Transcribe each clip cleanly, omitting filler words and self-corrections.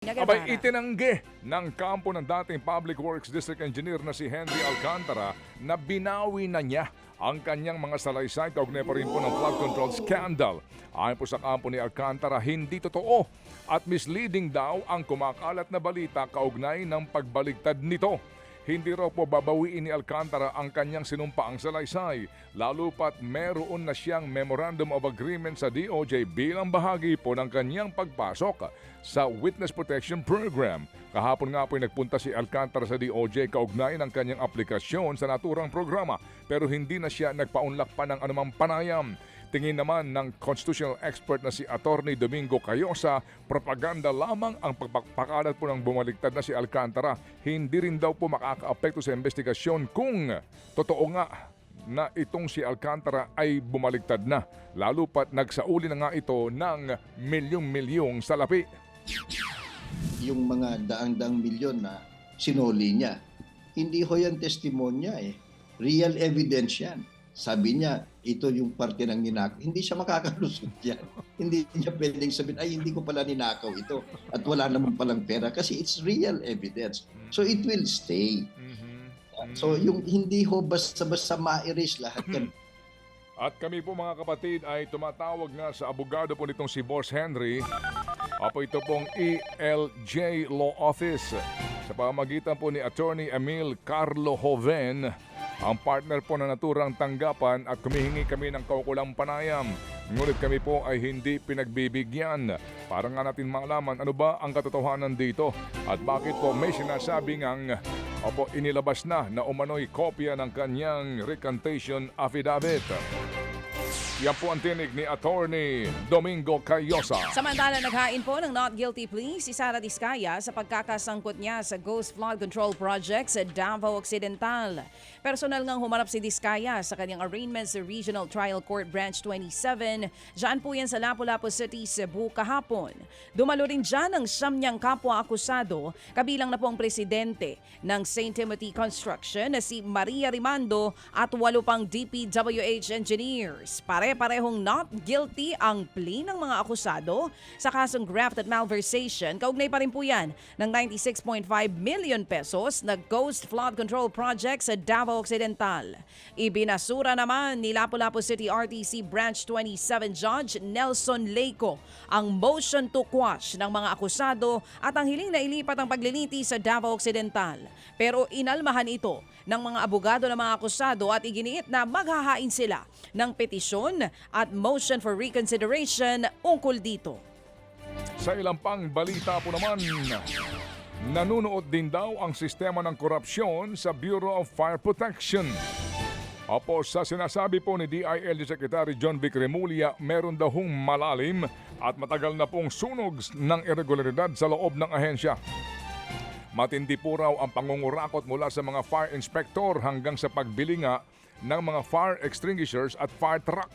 Abay, Nagagara. itinanggi ng kampo ng dating Public Works District Engineer na si Henry Alcantara na binawi na niya ang kanyang mga salaysay kaugnay pa rin po ng flood control scandal. Ayon po sa kampo ni Alcantara, hindi totoo at misleading daw ang kumakalat na balita kaugnay ng pagbaligtad nito. Hindi raw po babawiin ni Alcantara ang kanyang sinumpaang salaysay, lalo pat meron na siyang Memorandum of Agreement sa DOJ bilang bahagi po ng kanyang pagpasok sa Witness Protection Program. Kahapon nga po ay nagpunta si Alcantara sa DOJ kaugnay ng kanyang aplikasyon sa naturang programa, pero hindi na siya nagpaunlak pa ng anumang panayam. Tingin naman ng constitutional expert na si Attorney Domingo Cayosa, propaganda lamang ang pagpapakalat po ng bumaligtad na si Alcantara. Hindi rin daw po makakaapekto sa investigasyon kung totoo nga na itong si Alcantara ay bumaligtad na. Lalo pat nagsauli na nga ito ng milyong-milyong salapi. Yung mga daang-daang milyon na sinuli niya, hindi ho yan testimonya eh. Real evidence yan. Sabi niya, ito yung parte ng ninakaw. Hindi siya makakalusot yan. Hindi niya pwedeng sabihin, ay hindi ko pala ninakaw ito at wala naman palang pera kasi it's real evidence. So it will stay. So yung hindi ho basta-basta ma-erase lahat yan. At kami po mga kapatid ay tumatawag nga sa abogado po nitong si Boss Henry. Apo ito pong ELJ Law Office. Sa pamamagitan po ni Attorney Emil Carlo Joven, ang partner po na naturang tanggapan at humihingi kami ng kaukulang panayam. Ngunit kami po ay hindi pinagbibigyan. Para nga natin malaman ano ba ang katotohanan dito at bakit po may sinasabi ngang inilabas na umano'y kopya ng kanyang recantation affidavit. Yan po ang tinig ni Attorney Domingo Cayosa. Samantala, naghain po ng not guilty plea si Sara Diskaya sa pagkakasangkot niya sa Ghost Flood Control Project sa Davao Occidental. Personal ngang humarap si Diskaya sa kanyang arraignment sa Regional Trial Court Branch 27. Diyan po yan sa Lapu-Lapu City, Cebu kahapon. Dumalo rin dyan ang siyam niyang kapwa-akusado, kabilang na po ang presidente ng St. Timothy Construction na si Maria Rimando at 8 pang DPWH engineers. Pare-parehong not guilty ang plea ng mga akusado sa kasong graft at malversation. Kaugnay pa rin po yan ng 96.5 million pesos na Ghost Flood Control Project sa Davao Occidental. Ibinasura naman ni Lapu-Lapu City RTC Branch 27 Judge Nelson Leico ang motion to quash ng mga akusado at ang hiling na ilipat ang pagliliti sa Davao Occidental. Pero inalmahan ito ng mga abogado ng mga akusado at iginiit na maghahain sila ng petisyon at motion for reconsideration ungkol dito. Sa ilang pang balita po naman, nanunood din daw ang sistema ng korupsyon sa Bureau of Fire Protection. Sa sinasabi po ni DILG Secretary John Vic Remulla, meron daw hong malalim at matagal na pong sunog ng irregularidad sa loob ng ahensya. Matindi po raw ang pangungurakot mula sa mga fire inspector hanggang sa pagbili nga ng mga fire extinguishers at fire truck.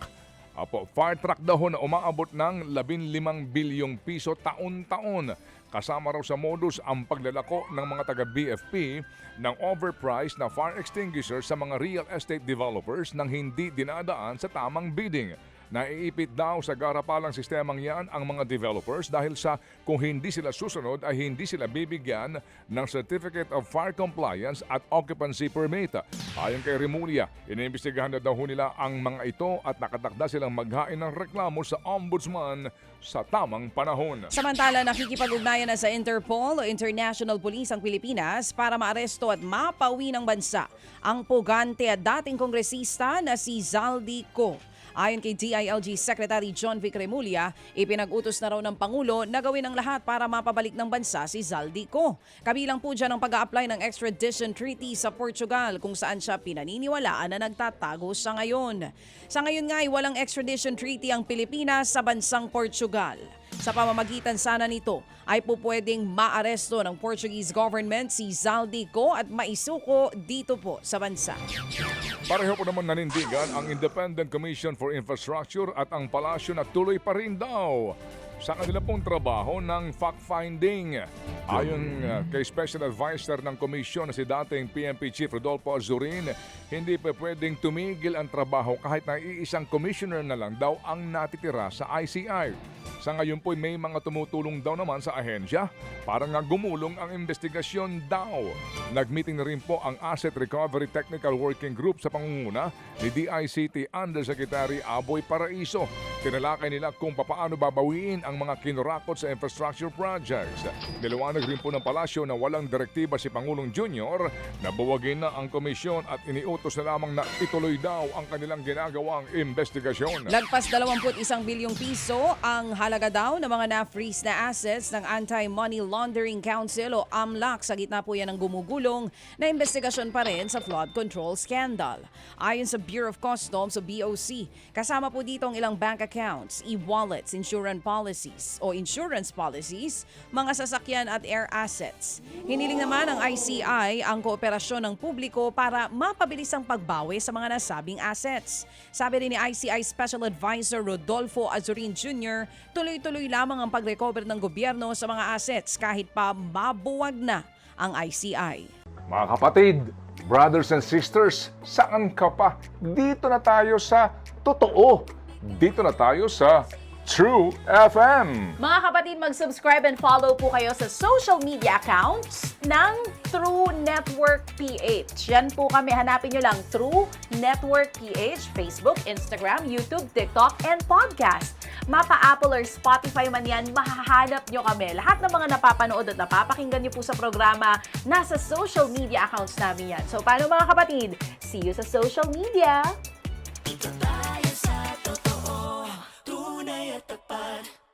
Fire truck daw na umaabot ng 15 bilyong piso taon-taon. Kasama raw sa modus ang paglalako ng mga taga-BFP ng overpriced na fire extinguisher sa mga real estate developers nang hindi dinadaan sa tamang bidding. Naiipit daw sa garapalang sistemang yan ang mga developers dahil sa kung hindi sila susunod ay hindi sila bibigyan ng Certificate of Fire Compliance at Occupancy Permit. Ayon kay Remulla, iniimbestigahan na daw nila ang mga ito at nakatakda silang maghain ng reklamo sa Ombudsman sa tamang panahon. Samantala, nakikipag-ugnayan na sa Interpol o International Police ang Pilipinas para maaresto at mapauwi ng bansa ang pugante at dating kongresista na si Zaldy Co. Ayon kay DILG Secretary John Vic Remulla, ipinag-utos na raw ng Pangulo na gawin ang lahat para mapabalik ng bansa si Zaldy Co. Kabilang po dyan ang pag-a-apply ng extradition treaty sa Portugal kung saan siya pinaniniwalaan na nagtatago sa ngayon. Sa ngayon nga ay walang extradition treaty ang Pilipinas sa bansang Portugal. Sa pamamagitan sana nito ay po pwedeng maaresto ng Portuguese government si Zaldy Co at maisuko dito po sa bansa. Pareho po naman nanindigan ang Independent Commission for Infrastructure at ang palasyo na tuloy pa rin daw sa kanila pong trabaho ng fact-finding. Ayon kay Special Advisor ng Komisyon na si dating PNP Chief Rodolfo Azurin, hindi pa pwedeng tumigil ang trabaho kahit na iisang commissioner na lang daw ang natitira sa ICI. Sa ngayon po may mga tumutulong daw naman sa ahensya para nga gumulong ang investigasyon daw. Nagmeeting na rin po ang Asset Recovery Technical Working Group sa pangunguna ni DICT Undersecretary Aboy Paraiso. Tinalakay nila kung papaano babawiin ang mga kinurakot sa infrastructure projects. Niliwanag rin po ng palasyo na walang direktiba si Pangulong Junior na buwagin na ang komisyon at iniutos na lamang na ituloy daw ang kanilang ginagawang investigasyon. Lagpas 21 bilyong piso ang halaga daw ng mga na-freeze na assets ng Anti-Money Laundering Council o AMLAC sa gitna po yan ng gumugulong na investigasyon pa rin sa flood control scandal. Ayon sa Bureau of Customs o BOC, kasama po dito ang ilang bank accounts, e-wallets, insurance policies, mga sasakyan at air assets. Hiniling naman ng ICI ang kooperasyon ng publiko para mapabilis ang pagbawi sa mga nasabing assets. Sabi rin ni ICI Special Advisor Rodolfo Azurin Jr., tuloy-tuloy lamang ang pag-recover ng gobyerno sa mga assets kahit pa mabuwag na ang ICI. Mga kapatid, brothers and sisters, saan ka pa? Dito na tayo sa totoo. Dito na tayo sa True FM. Mga kapatid, mag-subscribe and follow po kayo sa social media accounts ng True Network PH. Yan po kami, hanapin nyo lang True Network PH, Facebook, Instagram, YouTube, TikTok, and podcast. Mapa Apple or Spotify man yan, mahahanap nyo kami. Lahat ng mga napapanood at napapakinggan nyo po sa programa, nasa social media accounts namin yan. So paano mga kapatid? See you sa social media!